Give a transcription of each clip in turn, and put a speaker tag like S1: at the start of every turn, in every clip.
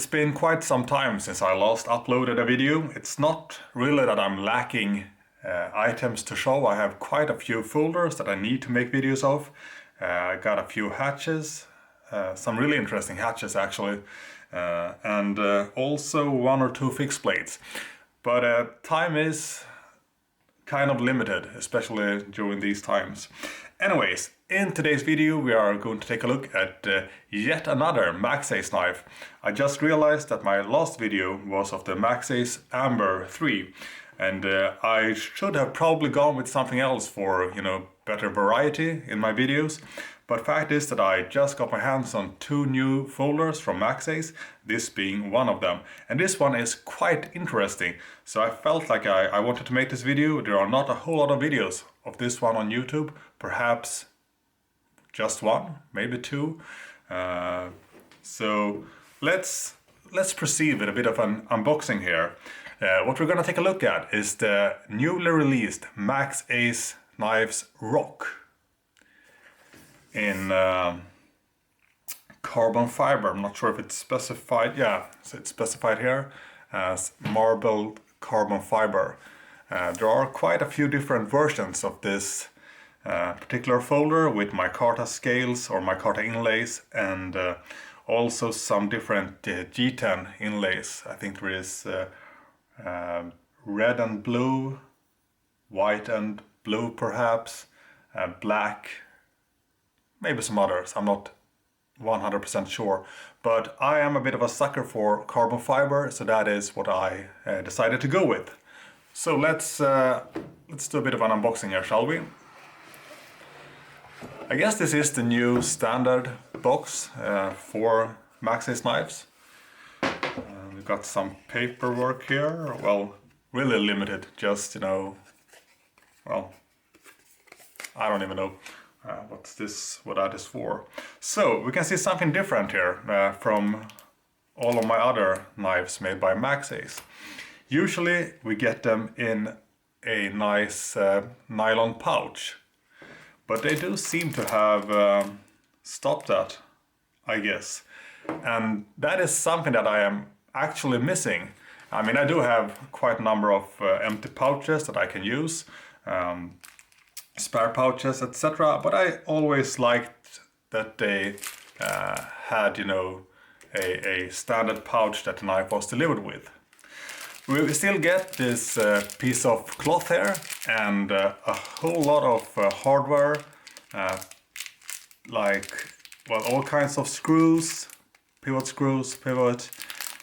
S1: It's been quite some time since I last uploaded a video. It's not really that I'm lacking items to show. I have quite a few folders that I need to make videos of. I got a few hatches, some really interesting hatches actually, and also one or two fixed plates. But time is kind of limited, especially during these times. Anyways, in today's video we are going to take a look at yet another Maxace knife. I just realized that my last video was of the Maxace Amber 3, and I should have probably gone with something else for, better variety in my videos. But fact is that I just got my hands on two new folders from Maxace, this being one of them. And this one is quite interesting, so I felt like I wanted to make this video. There are not a whole lot of videos of this one on YouTube, perhaps just one, maybe two. So let's proceed with a bit of an unboxing here. What we're gonna take a look at is the newly released Maxace Knives Rock in carbon fiber. I'm not sure if it's specified. Yeah, so it's specified here as marbled carbon fiber. There are quite a few different versions of this particular folder with micarta scales or micarta inlays, and also some different G10 inlays. I think there is red and blue, white and blue perhaps, black, maybe some others. I'm not 100% sure, but I am a bit of a sucker for carbon fiber, so that is what I decided to go with. So let's do a bit of an unboxing here, shall we? I guess this is the new standard box for Maxace knives. We've got some paperwork here. Well, really limited, just, well, I don't even know what that is for. So we can see something different here from all of my other knives made by Maxace. Usually we get them in a nice nylon pouch, but they do seem to have stopped that, I guess. And that is something that I am actually missing. I mean, I do have quite a number of empty pouches that I can use, spare pouches, etc. But I always liked that they had, a standard pouch that the knife was delivered with. We still get this piece of cloth here and a whole lot of hardware, all kinds of screws, pivot.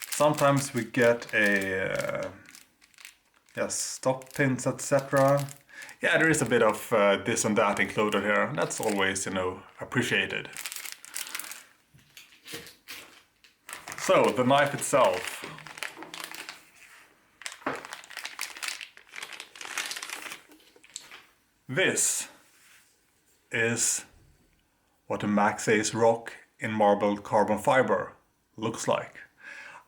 S1: Sometimes we get a stop pins, etc. Yeah, there is a bit of this and that included here. That's always, appreciated. So the knife itself. This is what the Maxace Rock in marbled carbon fiber looks like.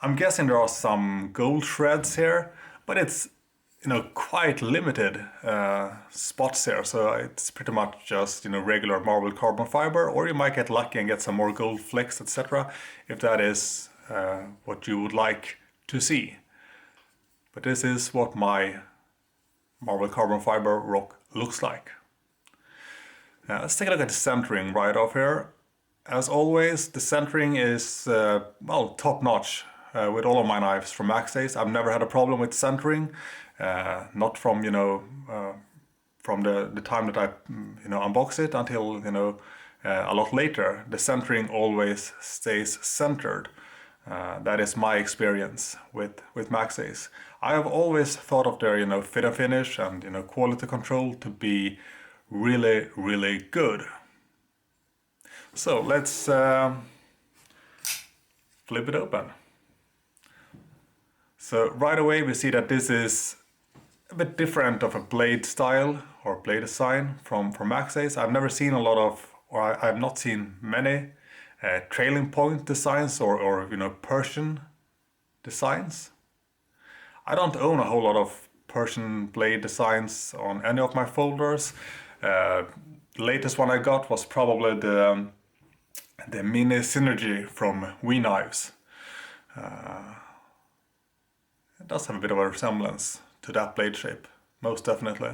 S1: I'm guessing there are some gold shreds here, but it's quite limited spots here, so it's pretty much just regular marbled carbon fiber, or you might get lucky and get some more gold flecks, etc. if that is what you would like to see. But this is what my marbled carbon fiber rock looks like. Let's take a look at the centering right off here. As always, the centering is top notch with all of my knives from Maxace. I've never had a problem with centering, not from from the time that I unbox it until a lot later. The centering always stays centered. That is my experience with Maxace. I have always thought of their fit and finish and quality control to be really, really good. So let's flip it open. So right away we see that this is a bit different of a blade style or blade design from Maxace. I've never seen a lot of, or I've not seen many trailing point designs or Persian designs. I don't own a whole lot of Persian blade designs on any of my folders. The latest one I got was probably the Mini Synergy from We Knives. It does have a bit of a resemblance to that blade shape, most definitely.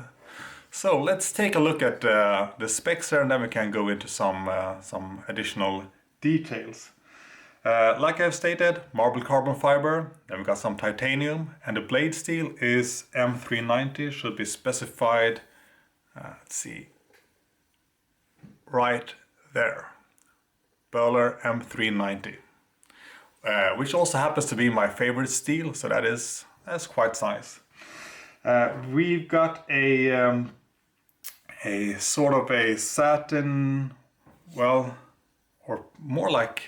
S1: So let's take a look at the specs here, and then we can go into some additional details. Like I've stated, marble carbon fiber, then we got some titanium, and the blade steel is M390, should be specified, let's see, right there, Böhler M390, which also happens to be my favorite steel, so that's quite nice. We've got a sort of a satin, well, or more like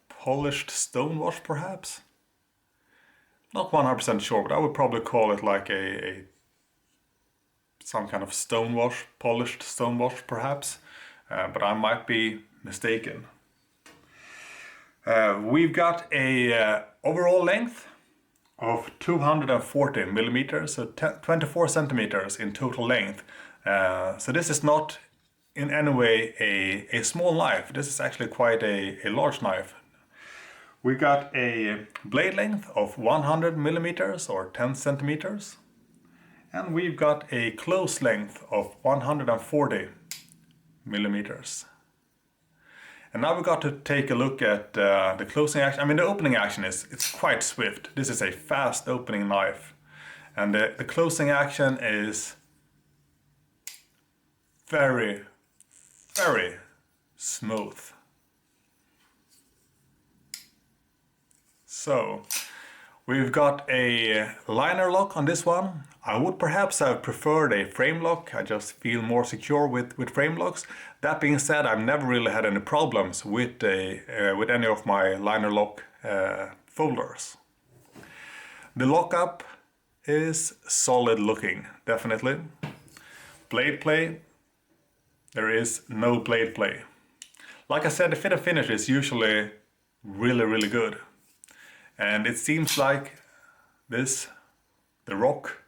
S1: polished stone wash perhaps. Not 100% sure, but I would probably call it like some kind of stone wash, polished stone wash perhaps, but I might be mistaken. We've got a overall length of 240 millimeters, so 24 centimeters in total length. So this is not in any way a small knife. This is actually quite a large knife. We got a blade length of 100 millimeters or 10 centimeters. And we've got a close length of 140 millimeters. And now we've got to take a look at the closing action. I mean, the opening action it's quite swift. This is a fast opening knife. And the closing action is very, very smooth. So we've got a liner lock on this one. I would perhaps have preferred a frame lock. I just feel more secure with frame locks. That being said, I've never really had any problems with any of my liner lock folders. The lockup is solid looking, definitely. Blade play, there is no blade play. Like I said, the fit and finish is usually really, really good. And it seems like the rock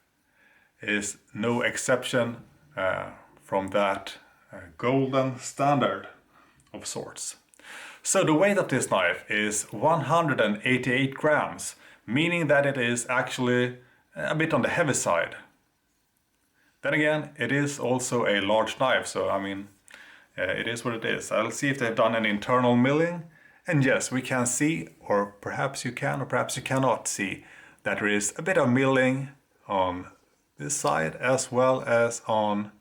S1: is no exception from that golden standard of sorts. So the weight of this knife is 188 grams, meaning that it is actually a bit on the heavy side. Then again, it is also a large knife, so I mean, it is what it is. I'll see if they've done any internal milling. And yes, we can see, or perhaps you can, or perhaps you cannot see, that there is a bit of milling on this side as well as on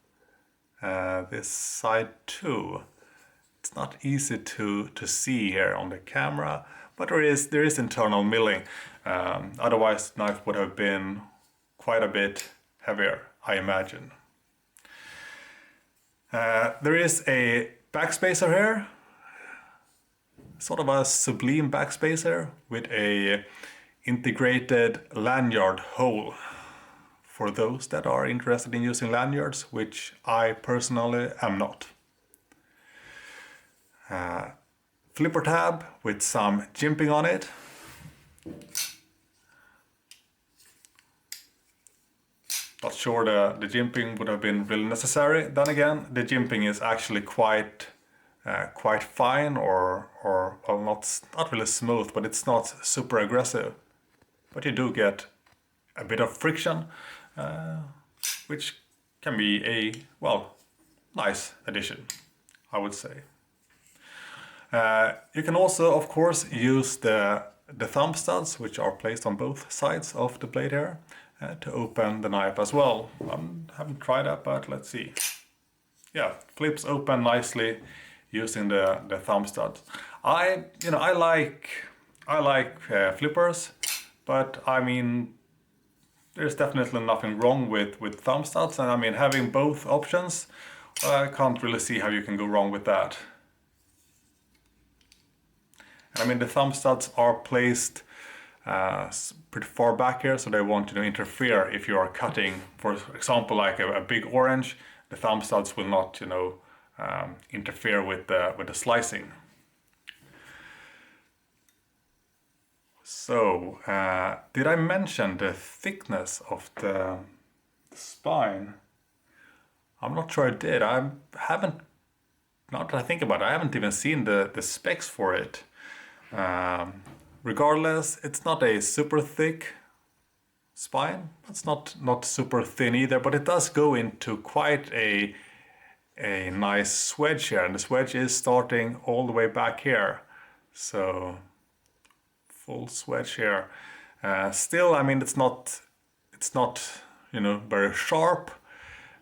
S1: this side too. It's not easy to see here on the camera, but there is internal milling. Otherwise, the knife would have been quite a bit heavier, I imagine. There is a backspacer here. Sort of a sublime backspacer with a integrated lanyard hole for those that are interested in using lanyards, which I personally am not. Flipper tab with some jimping on it. Not sure the jimping would have been really necessary. Then again, the jimping is actually quite fine, or well, not really smooth, but it's not super aggressive. But you do get a bit of friction, which can be a, well, nice addition, I would say. You can also, of course, use the thumb studs, which are placed on both sides of the blade here, to open the knife as well. I haven't tried that, but let's see. Yeah, flips open nicely using the thumb studs. I like flippers, but I mean, there's definitely nothing wrong with thumb studs, and I mean, having both options, I can't really see how you can go wrong with that. I mean, the thumb studs are placed pretty far back here, so they won't interfere if you are cutting, for example, like a big orange. The thumb studs will not, interfere with the slicing. So, did I mention the thickness of the spine? I'm not sure I did. I haven't, now that I think about it, I haven't even seen the specs for it. regardless, it's not a super thick spine. It's not super thin either, but it does go into quite a nice wedge here, and this wedge is starting all the way back here. So full wedge here. Still, I mean, it's not very sharp,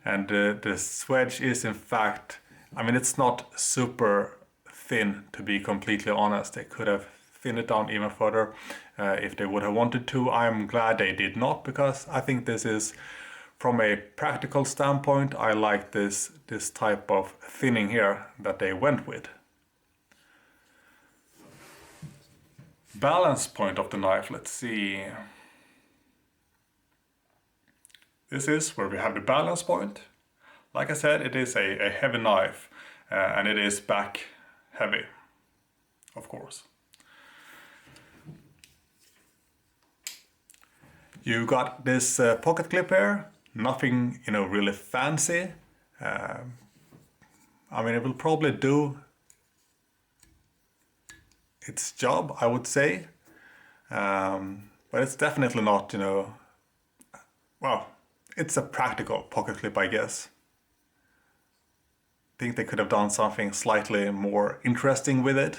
S1: and the wedge is in fact, I mean, it's not super thin, to be completely honest. They could have thinned it down even further if they would have wanted to. I'm glad they did not, because I think this is, from a practical standpoint, I like this type of thinning here that they went with. Balance point of the knife, let's see. This is where we have the balance point. Like I said, it is a heavy knife, and it is back heavy, of course. You got this pocket clip here, nothing really fancy. I mean, it will probably do its job, I would say, but it's definitely not, well, it's a practical pocket clip, I guess. I think they could have done something slightly more interesting with it.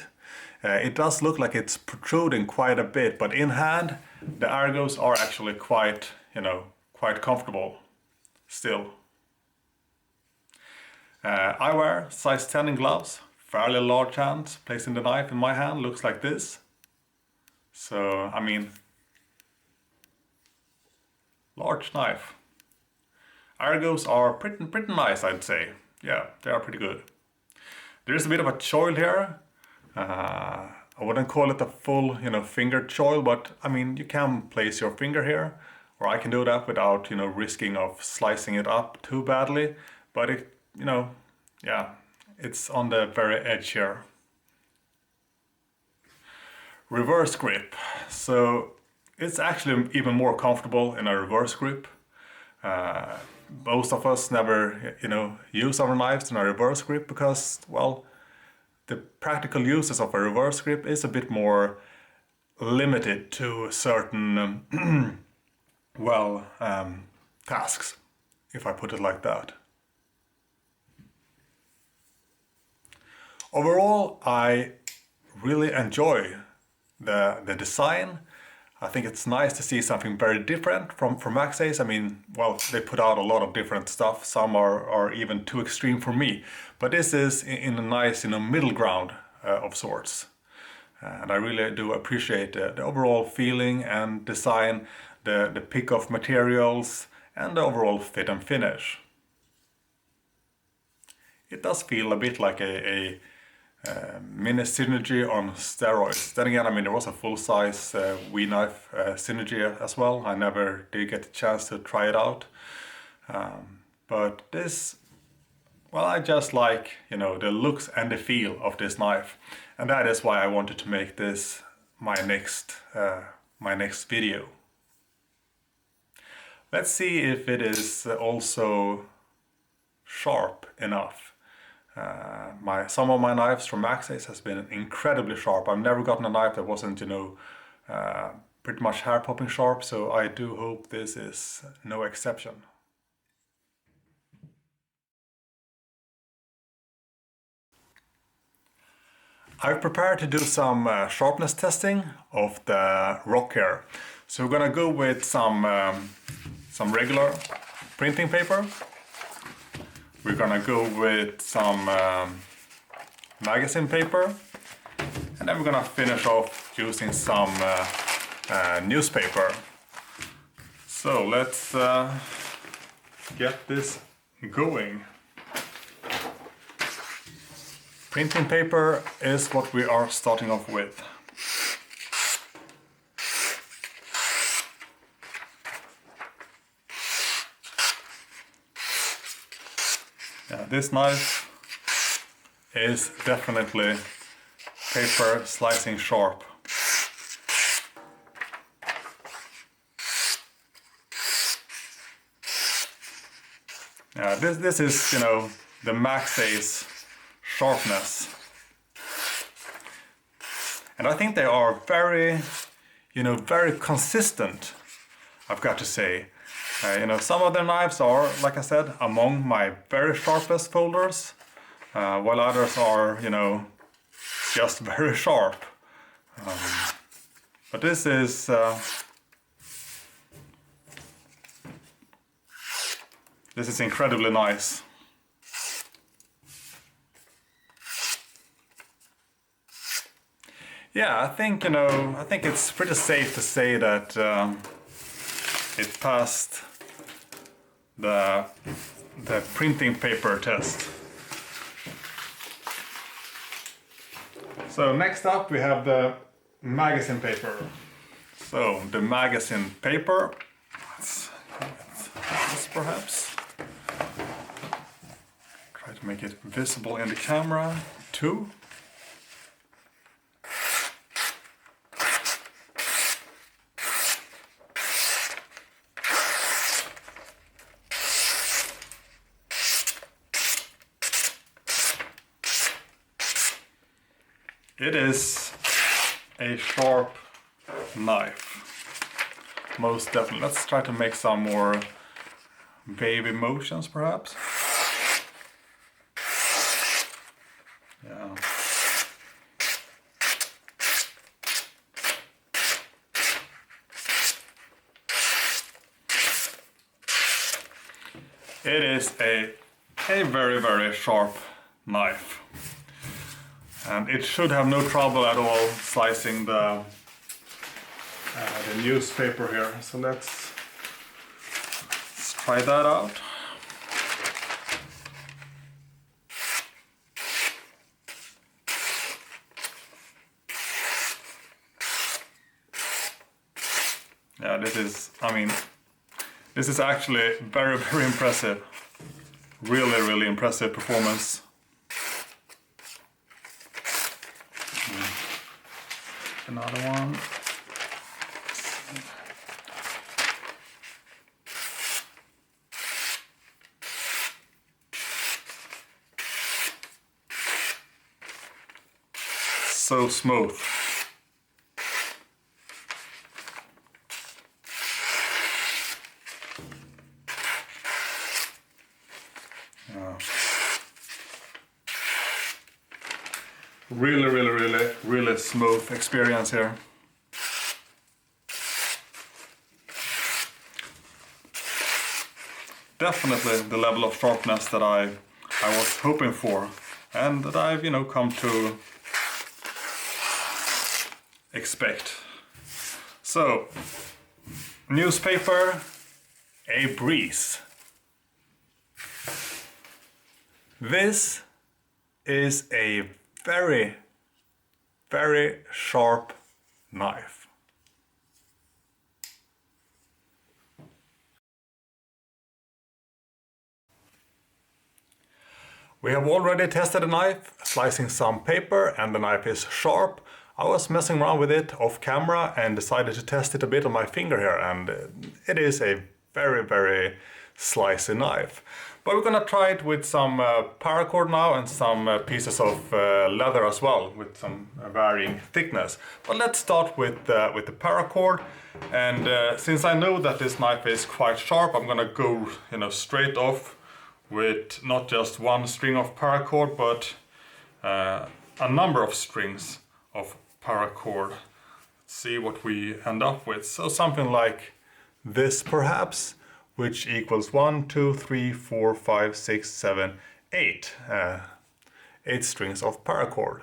S1: It does look like it's protruding quite a bit, but in hand, the ergos are actually quite comfortable still. I wear size 10 in gloves, fairly large hands. Placing the knife in my hand looks like this. So, I mean, large knife. Ergos are pretty nice, I'd say. Yeah, they are pretty good. There is a bit of a choil here. I wouldn't call it a full, fingered choil, but I mean, you can place your finger here, or I can do that without, risking of slicing it up too badly. But it, yeah, it's on the very edge here. Reverse grip. So it's actually even more comfortable in a reverse grip. Most of us never, use our knives in a reverse grip because, well, the practical uses of a reverse grip is a bit more limited to certain, tasks, if I put it like that. Overall, I really enjoy the design. I think it's nice to see something very different from Maxace. I mean, well, they put out a lot of different stuff. Some are even too extreme for me. But this is in a nice, middle ground of sorts. And I really do appreciate the overall feeling and design, the pick of materials, and the overall fit and finish. It does feel a bit like a mini Synergy on steroids. Then again, I mean, there was a full-size Wii knife Synergy as well. I never did get the chance to try it out. But this, well, I just like, the looks and the feel of this knife. And that is why I wanted to make this my next video. Let's see if it is also sharp enough. Some of my knives from Maxace has been incredibly sharp. I've never gotten a knife that wasn't, pretty much hair-popping sharp, so I do hope this is no exception. I've prepared to do some sharpness testing of the rock here. So we're gonna go with some regular printing paper. We're gonna go with some magazine paper, and then we're gonna finish off using some newspaper. So let's get this going. Printing paper is what we are starting off with. This knife is definitely paper slicing sharp. This is, the Maxace sharpness. And I think they are very, very consistent, I've got to say. Some of their knives are, like I said, among my very sharpest folders, while others are, just very sharp. But this is incredibly nice. Yeah, I think it's pretty safe to say that it passed the printing paper test. So next up we have the magazine paper. So the magazine paper, let's this perhaps. Try to make it visible in the camera too. It is a sharp knife, most definitely. Let's try to make some more wavy motions, perhaps. Yeah. It is a very, very sharp knife. And it should have no trouble at all slicing the newspaper here. So let's try that out. Yeah, this is actually very, very impressive. Really, really impressive performance. Another one. So smooth. Really smooth experience here. Definitely the level of sharpness that I was hoping for, and that I've come to expect. So, newspaper, a breeze. This is a very, very sharp knife. We have already tested the knife, slicing some paper, and the knife is sharp. I was messing around with it off camera and decided to test it a bit on my finger here, and it is a very, very slicey knife. But we're gonna try it with some paracord now and some pieces of leather as well, with some varying thickness. But let's start with the paracord. And since I know that this knife is quite sharp, I'm gonna go straight off with not just one string of paracord, but a number of strings of paracord. Let's see what we end up with. So something like this perhaps, which equals 1, 2, 3, 4, 5, 6, 7, 8. 8 strings of paracord.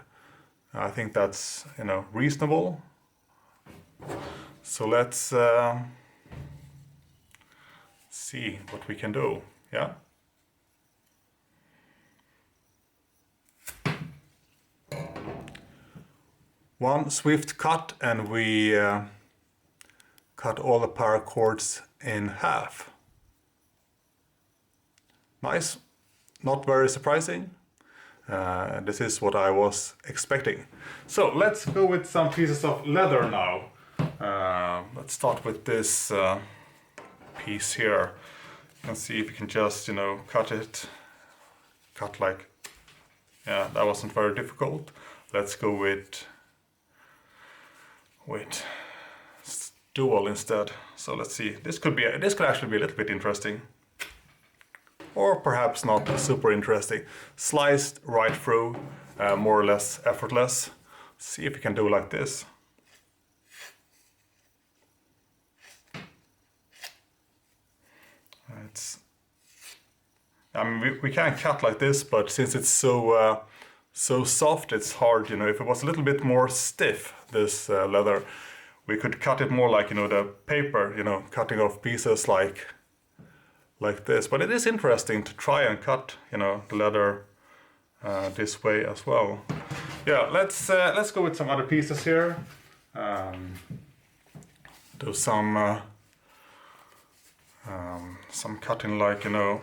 S1: I think that's reasonable. So let's see what we can do. Yeah. One swift cut and we cut all the paracords in half. Nice, not very surprising. This is what I was expecting. So let's go with some pieces of leather now. Let's start with this piece here. And see if you can just, cut it. Cut like, yeah, that wasn't very difficult. Let's go with with dual instead. So let's see, this could actually be a little bit interesting. Or perhaps not super interesting. Sliced right through, more or less effortless. See if we can do like this. I mean, we can cut like this, but since it's so soft, it's hard. You know, if it was a little bit more stiff, this leather, we could cut it more like, you know, the paper. You know, cutting off pieces like this. But it is interesting to try and cut, you know, the leather this way as well. Yeah, let's go with some other pieces here. Do some cutting, like, you know,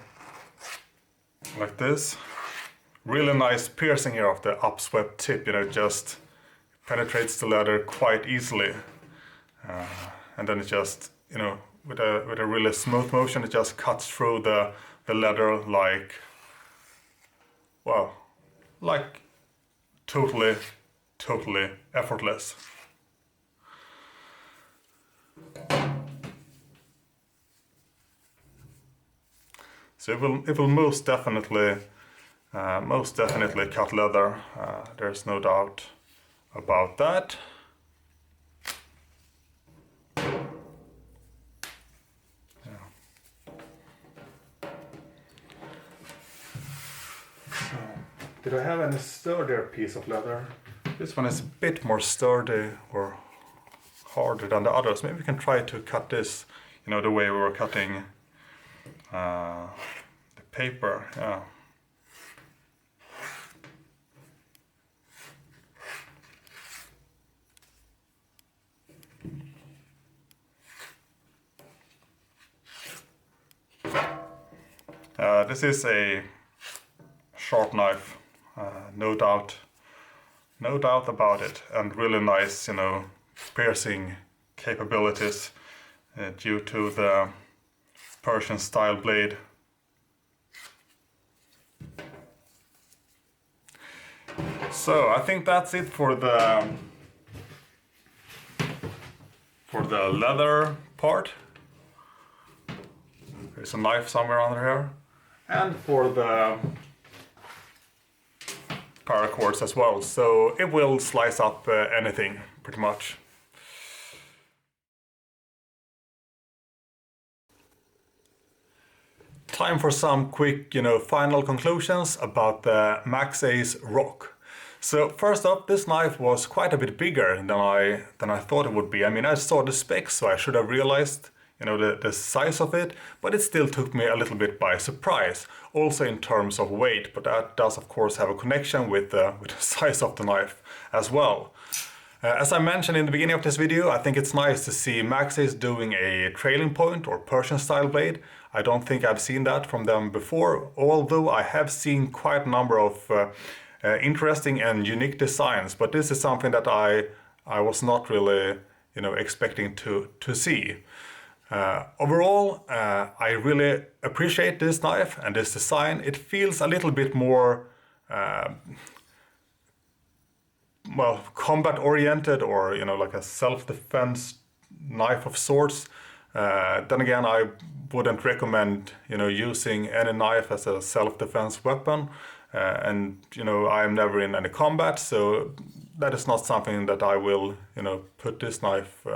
S1: like this. Really nice piercing here of the upswept tip. You know, just penetrates the leather quite easily, and then it just, you know, with a really smooth motion, it just cuts through the leather like, well, like totally effortless. So it will most definitely cut leather. There's no doubt about that. Did I have any sturdier piece of leather? This one is a bit more sturdy or harder than the others. Maybe we can try to cut this, you know, the way we were cutting the paper. Yeah. This is a sharp knife, no doubt about it, and really nice, you know, piercing capabilities due to the Persian style blade. So I think that's it for the leather part. There's a knife somewhere under here. And for the paracords as well, so it will slice up anything pretty much. Time for some quick, you know, final conclusions about the Maxace Rock. So first up, this knife was quite a bit bigger than I thought it would be. I mean, I saw the specs, so I should have realized, you know, the size of it, but it still took me a little bit by surprise, also in terms of weight, but that does of course have a connection with the size of the knife as well. As I mentioned in the beginning of this video, I think it's nice to see Maxace doing a trailing point or Persian style blade. I don't think I've seen that from them before, although I have seen quite a number of interesting and unique designs, but this is something that I was not really, you know, expecting to see. Overall, I really appreciate this knife and this design. It feels a little bit more, well, combat oriented, or, you know, like a self-defense knife of sorts. Then again, I wouldn't recommend, you know, using any knife as a self-defense weapon. And, you know, I am never in any combat, so that is not something that I will, you know, put this knife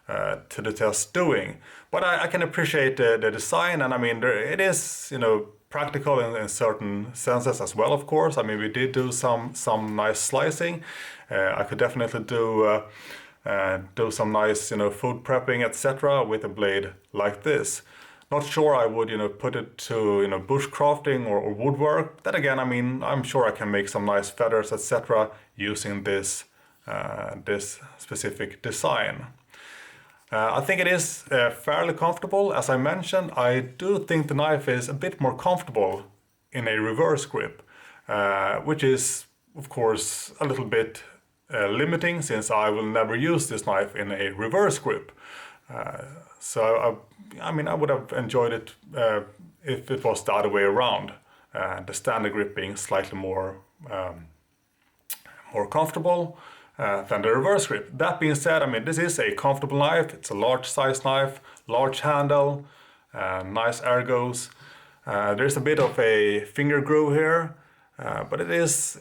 S1: to the test doing. But I can appreciate the design, and I mean, it is, you know, practical in certain senses as well, of course. I mean, we did do some nice slicing. I could definitely do some nice, you know, food prepping, etc. with a blade like this. Not sure I would, you know, put it to, you know, bushcrafting or woodwork. Then again, I mean, I'm sure I can make some nice feathers, etc. using this specific design. I think it is fairly comfortable. As I mentioned, I do think the knife is a bit more comfortable in a reverse grip, which is, of course, a little bit limiting, since I will never use this knife in a reverse grip. So I mean, I would have enjoyed it if it was the other way around, the standard grip being slightly more comfortable, than the reverse grip. That being said, I mean, this is a comfortable knife. It's a large size knife, large handle, nice ergos. There's a bit of a finger groove here, but it is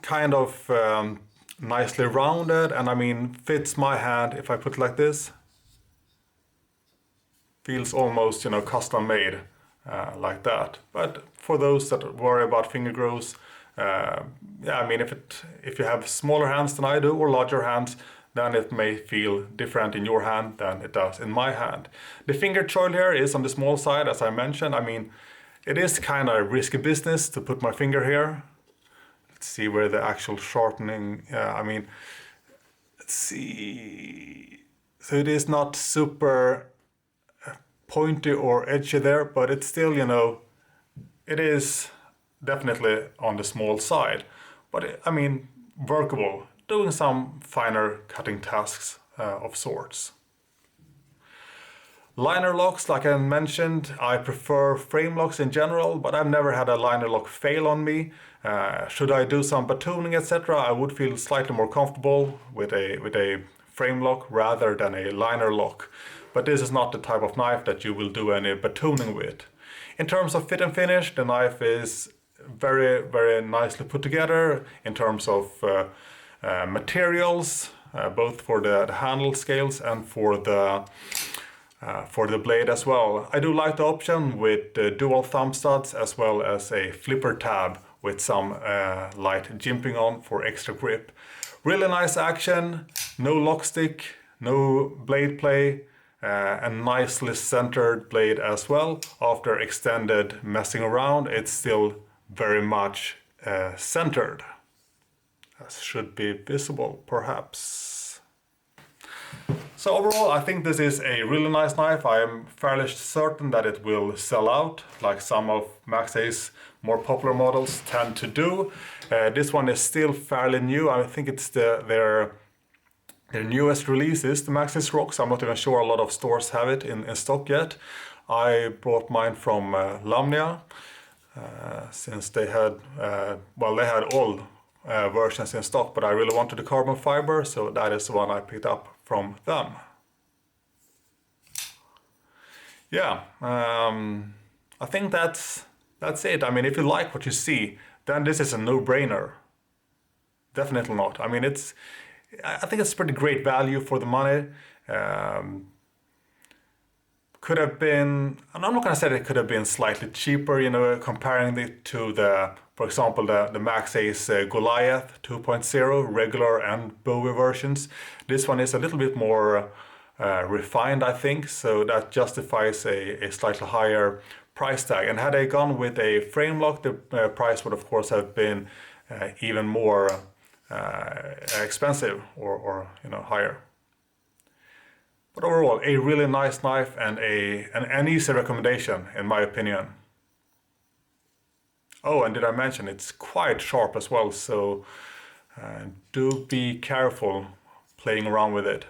S1: kind of nicely rounded, and I mean, fits my hand if I put it like this. Feels almost, you know, custom made like that. But for those that worry about finger grooves, yeah, I mean, if you have smaller hands than I do or larger hands, then it may feel different in your hand than it does in my hand. The finger choil here is on the small side, as I mentioned. I mean, it is kind of risky business to put my finger here. Let's see where the actual sharpening, I mean, let's see. So it is not super pointy or edgy there, but it's still, you know, it is definitely on the small side. But I mean, workable, doing some finer cutting tasks of sorts. Liner locks, like I mentioned, I prefer frame locks in general, but I've never had a liner lock fail on me. Should I do some batooning, etc., I would feel slightly more comfortable with a frame lock rather than a liner lock. But this is not the type of knife that you will do any batooning with. In terms of fit and finish, the knife is very, very nicely put together in terms of materials, both for the handle scales and for the blade as well. I do like the option with dual thumb studs as well as a flipper tab with some light jimping on for extra grip. Really nice action, no lock stick, no blade play, a nicely centered blade as well. After extended messing around, it's still very much centered, as should be visible perhaps. So overall, I think this is a really nice knife. I am fairly certain that it will sell out, like some of Maxace's more popular models tend to do. This one is still fairly new. I think it's their newest release is the Maxace Rock, so I'm not even sure a lot of stores have it in stock yet. I bought mine from Lamnia, since they had, well, they had all versions in stock, but I really wanted the carbon fiber, so that is the one I picked up from them. Yeah, I think that's it. I mean, if you like what you see, then this is a no-brainer. Definitely not. I mean, I think it's pretty great value for the money. Could have been, and I'm not going to say that it could have been slightly cheaper, you know, comparing it to for example, the Maxace Goliath 2.0 regular and Bowie versions. This one is a little bit more refined, I think, so that justifies a slightly higher price tag. And had I gone with a frame lock, the price would of course have been even more expensive or you know, higher. But overall, a really nice knife and an easy recommendation in my opinion. Oh, and did I mention it's quite sharp as well, so do be careful playing around with it.